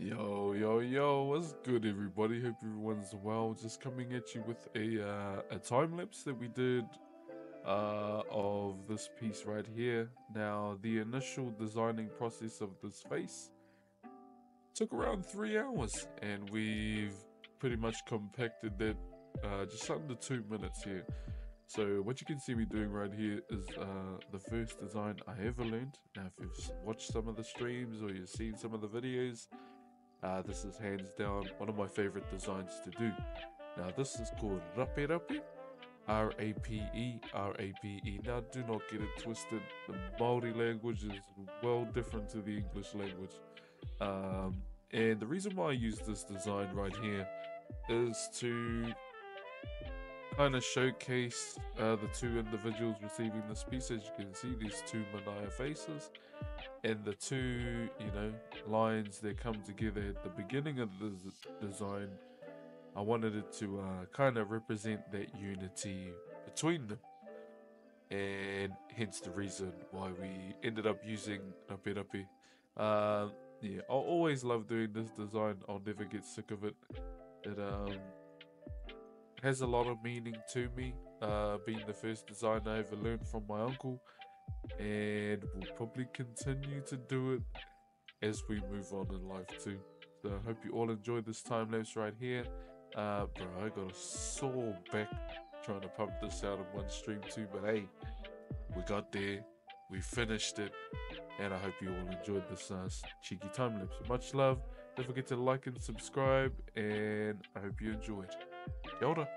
Yo, what's good, everybody? Hope everyone's well. Just coming at you with a time lapse that we did of this piece right here. Now, the initial designing process of this face took around 3 hours, and we've pretty much compacted that just under 2 minutes here. So what you can see me doing right here is the first design I ever learned. Now, if you've watched some of the streams or you've seen some of the videos, this is hands down one of my favorite designs to do. Now this is called raperape, R-A-P-E, R-A-P-E. Now do not get it twisted. The Maori language is well different to the English language. And the reason why I use this design right here is to kind of showcase the two individuals receiving this piece. As you can see, these two Manaia faces, and the two, lines that come together at the beginning of the design. I wanted it to kind of represent that unity between them, and hence the reason why we ended up using raperape. Yeah, I'll always love doing this design. I'll never get sick of it. It has a lot of meaning to me, being the first design I ever learned from my uncle, and we'll probably continue to do it as we move on in life too. So I hope you all enjoyed this time lapse right here. Bro, I got a sore back trying to pump this out in one stream too, but hey, we got there, we finished it, and I hope you all enjoyed this cheeky time lapse. Much love. Don't forget to like and subscribe, and I hope you enjoyed. Kia ora.